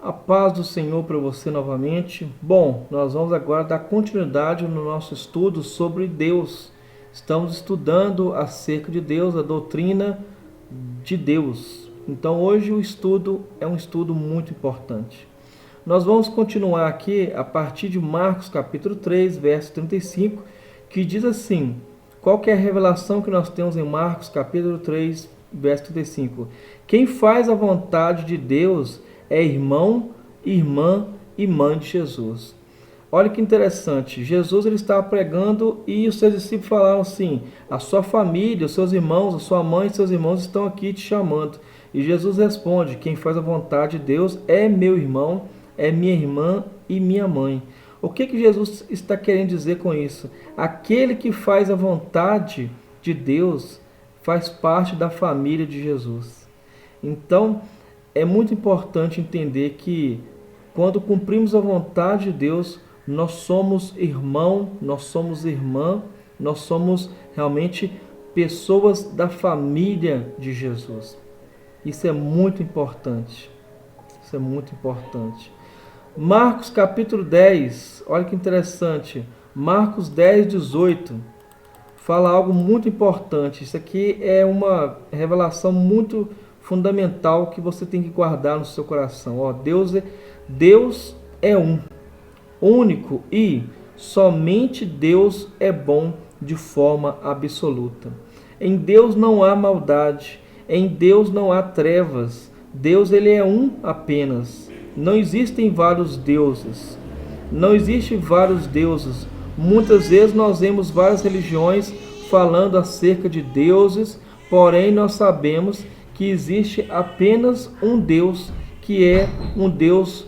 A paz do Senhor para você novamente. Bom, nós vamos agora dar continuidade no nosso estudo sobre Deus. Estamos estudando acerca de Deus, a doutrina de Deus. Então hoje o estudo é um estudo muito importante. Nós vamos continuar aqui a partir de Marcos capítulo 3, verso 35, que diz assim: qual que é a revelação que nós temos em Marcos capítulo 3, verso 35? Quem faz a vontade de Deus é irmão, irmã e mãe de Jesus. Olha que interessante, Jesus ele estava pregando e os seus discípulos falaram assim: a sua família, os seus irmãos, a sua mãe e seus irmãos estão aqui te chamando. E Jesus responde: quem faz a vontade de Deus é meu irmão, é minha irmã e minha mãe. O que Jesus está querendo dizer com isso? Aquele que faz a vontade de Deus faz parte da família de Jesus. Então, é muito importante entender que quando cumprimos a vontade de Deus, nós somos irmão, nós somos irmã, nós somos realmente pessoas da família de Jesus. Isso é muito importante. Isso é muito importante. Marcos capítulo 10, olha que interessante. Marcos 10, 18, fala algo muito importante. Isso aqui é uma revelação muito fundamental que você tem que guardar no seu coração. Ó, Deus é um, único, e somente Deus é bom de forma absoluta. Em Deus não há maldade, em Deus não há trevas. Deus ele é um apenas. Não existem vários deuses. Não existem vários deuses. Muitas vezes nós vemos várias religiões falando acerca de deuses, porém nós sabemos que existe apenas um Deus, que é um Deus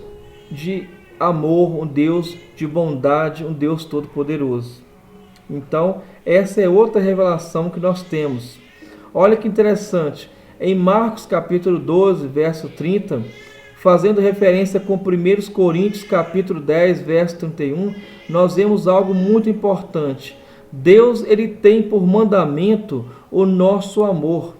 de amor, um Deus de bondade, um Deus todo-poderoso. Então, essa é outra revelação que nós temos. Olha que interessante. Em Marcos capítulo 12, verso 30, fazendo referência com 1 Coríntios capítulo 10, verso 31, nós vemos algo muito importante. Deus ele tem por mandamento o nosso amor,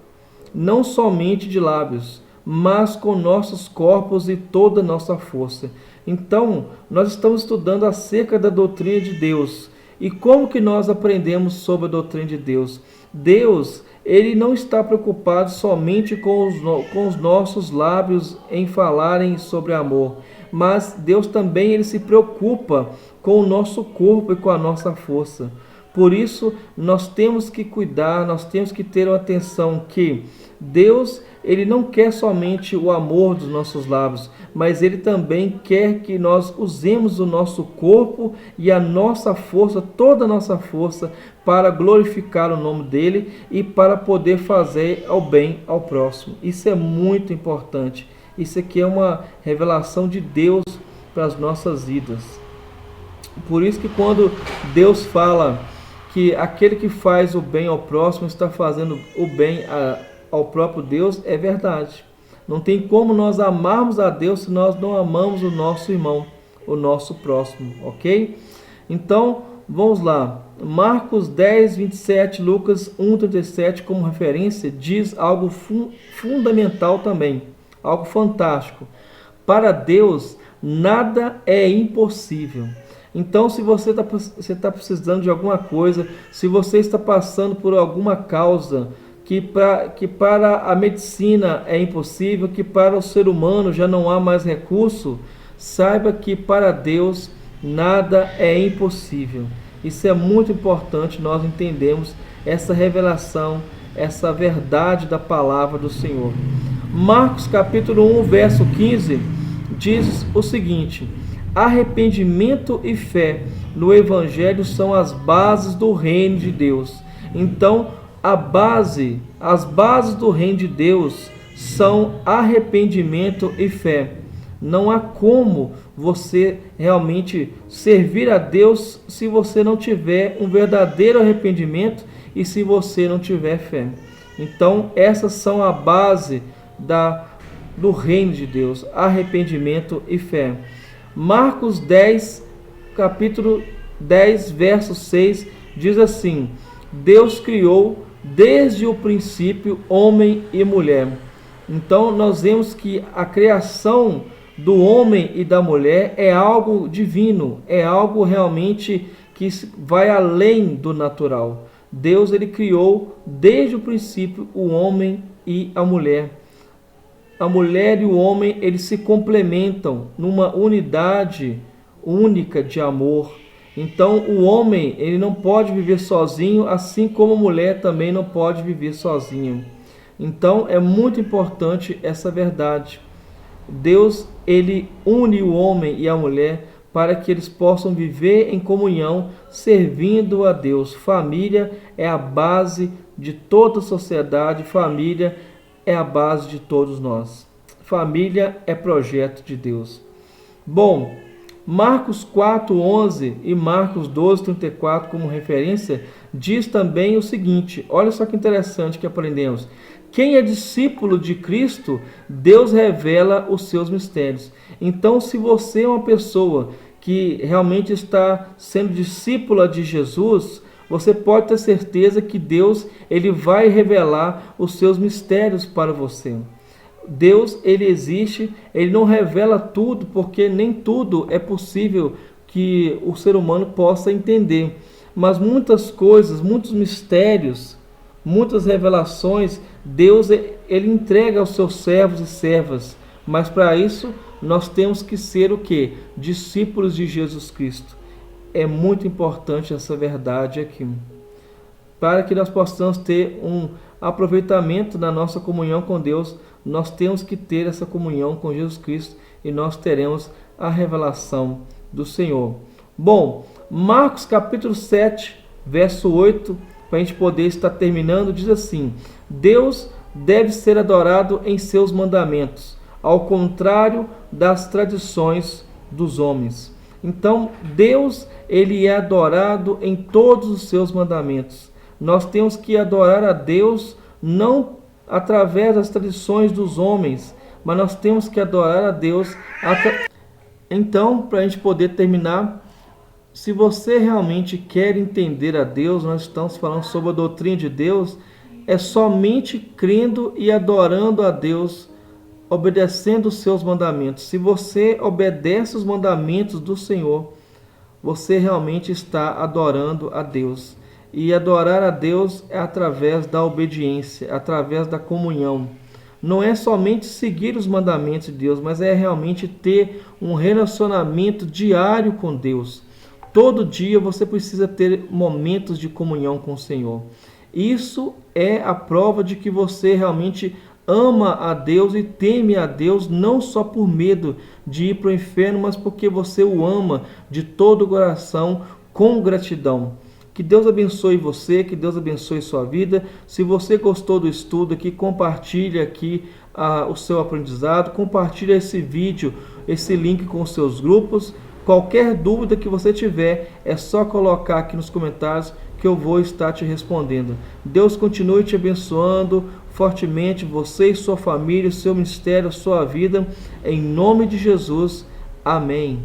não somente de lábios, mas com nossos corpos e toda a nossa força. Então, nós estamos estudando acerca da doutrina de Deus. E como que nós aprendemos sobre a doutrina de Deus? Deus, ele não está preocupado somente com os nossos lábios em falarem sobre amor, mas Deus também ele se preocupa com o nosso corpo e com a nossa força. Por isso, nós temos que cuidar, nós temos que ter uma atenção que Deus, ele não quer somente o amor dos nossos lábios, mas ele também quer que nós usemos o nosso corpo e a nossa força, toda a nossa força, para glorificar o nome dele e para poder fazer o bem ao próximo. Isso é muito importante. Isso aqui é uma revelação de Deus para as nossas vidas. Por isso que quando Deus fala que aquele que faz o bem ao próximo está fazendo o bem ao próprio Deus, é verdade. Não tem como nós amarmos a Deus se nós não amamos o nosso irmão, o nosso próximo, ok? Então, vamos lá. Marcos 10, 27, Lucas 1, 37, como referência, diz algo fundamental também, algo fantástico. Para Deus, nada é impossível. Então, se você está precisando de alguma coisa, se você está passando por alguma causa que para a medicina é impossível, que para o ser humano já não há mais recurso, saiba que para Deus nada é impossível. Isso é muito importante nós entendermos essa revelação, essa verdade da palavra do Senhor. Marcos capítulo 1, verso 15, diz o seguinte: arrependimento e fé no Evangelho são as bases do reino de Deus. Então, as bases do reino de Deus são arrependimento e fé. Não há como você realmente servir a Deus se você não tiver um verdadeiro arrependimento e se você não tiver fé. Então, essas são a base do reino de Deus, arrependimento e fé. Marcos 10, capítulo 10, verso 6, diz assim: Deus criou desde o princípio homem e mulher. Então nós vemos que a criação do homem e da mulher é algo divino, é algo realmente que vai além do natural. Deus ele criou desde o princípio o homem e a mulher. A mulher e o homem eles se complementam numa unidade única de amor. Então o homem ele não pode viver sozinho, assim como a mulher também não pode viver sozinha. Então é muito importante essa verdade. Deus ele une o homem e a mulher para que eles possam viver em comunhão, servindo a Deus. Família é a base de toda a sociedade, família é a base de todos nós. Família é projeto de Deus. Bom, Marcos 4:11 e Marcos 12:34 como referência, diz também o seguinte, olha só que interessante que aprendemos. Quem é discípulo de Cristo, Deus revela os seus mistérios. Então, se você é uma pessoa que realmente está sendo discípula de Jesus, você pode ter certeza que Deus ele vai revelar os seus mistérios para você. Deus ele existe, ele não revela tudo, porque nem tudo é possível que o ser humano possa entender. Mas muitas coisas, muitos mistérios, muitas revelações, Deus ele entrega aos seus servos e servas, mas para isso nós temos que ser o quê? Discípulos de Jesus Cristo. É muito importante essa verdade aqui, para que nós possamos ter um aproveitamento da nossa comunhão com Deus. Nós temos que ter essa comunhão com Jesus Cristo e nós teremos a revelação do Senhor. Bom, Marcos capítulo 7, verso 8, para a gente poder estar terminando, diz assim: Deus deve ser adorado em seus mandamentos, ao contrário das tradições dos homens. Então, Deus, ele é adorado em todos os seus mandamentos. Nós temos que adorar a Deus não através das tradições dos homens, mas nós temos que adorar a Deus. Então, para a gente poder terminar, se você realmente quer entender a Deus, nós estamos falando sobre a doutrina de Deus, é somente crendo e adorando a Deus, obedecendo os seus mandamentos. Se você obedece os mandamentos do Senhor, você realmente está adorando a Deus. E adorar a Deus é através da obediência, através da comunhão. Não é somente seguir os mandamentos de Deus, mas é realmente ter um relacionamento diário com Deus. Todo dia você precisa ter momentos de comunhão com o Senhor. Isso é a prova de que você realmente ama a Deus e teme a Deus, não só por medo de ir para o inferno, mas porque você o ama de todo o coração, com gratidão. Que Deus abençoe você, que Deus abençoe sua vida. Se você gostou do estudo aqui, compartilhe aqui o seu aprendizado, compartilhe esse vídeo, esse link com os seus grupos. Qualquer dúvida que você tiver, é só colocar aqui nos comentários que eu vou estar te respondendo. Deus continue te abençoando fortemente, você e sua família, o seu ministério, a sua vida, em nome de Jesus. Amém.